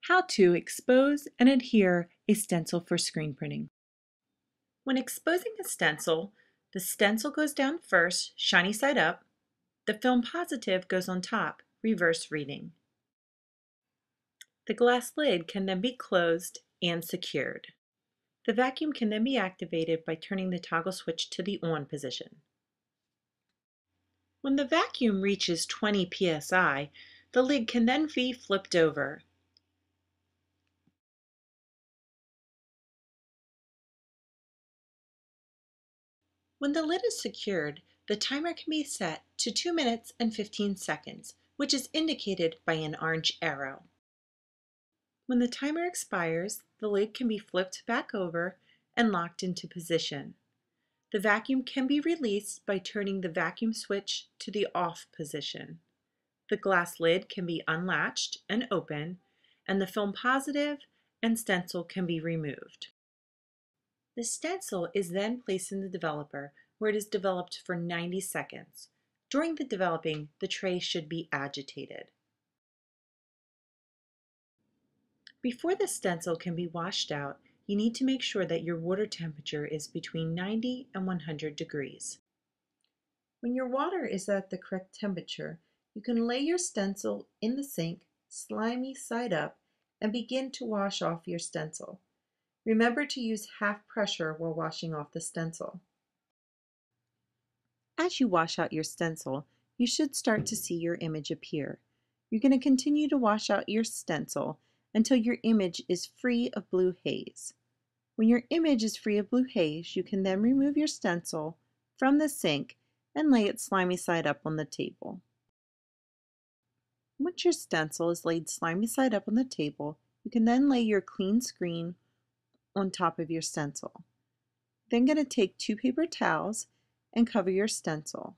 How to expose and adhere a stencil for screen printing. When exposing a stencil, the stencil goes down first, shiny side up. The film positive goes on top, reverse reading. The glass lid can then be closed and secured. The vacuum can then be activated by turning the toggle switch to the on position. When the vacuum reaches 20 psi, the lid can then be flipped over. When the lid is secured, the timer can be set to 2 minutes and 15 seconds, which is indicated by an orange arrow. When the timer expires, the lid can be flipped back over and locked into position. The vacuum can be released by turning the vacuum switch to the off position. The glass lid can be unlatched and open, and the film positive and stencil can be removed. The stencil is then placed in the developer where it is developed for 90 seconds. During the developing, the tray should be agitated. Before the stencil can be washed out, you need to make sure that your water temperature is between 90 and 100 degrees. When your water is at the correct temperature, you can lay your stencil in the sink, slimy side up, and begin to wash off your stencil. Remember to use half pressure while washing off the stencil. As you wash out your stencil, you should start to see your image appear. You're going to continue to wash out your stencil until your image is free of blue haze. When your image is free of blue haze, you can then remove your stencil from the sink and lay it slimy side up on the table. Once your stencil is laid slimy side up on the table, you can then lay your clean screen on top of your stencil. Then going to take 2 paper towels and cover your stencil.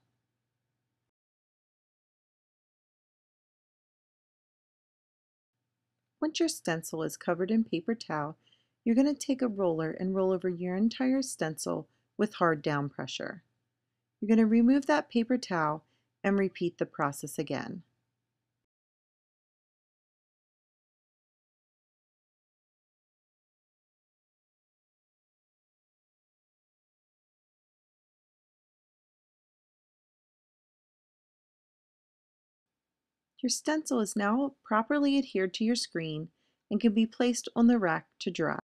Once your stencil is covered in paper towel, you're going to take a roller and roll over your entire stencil with hard down pressure. You're going to remove that paper towel and repeat the process again. Your stencil is now properly adhered to your screen and can be placed on the rack to dry.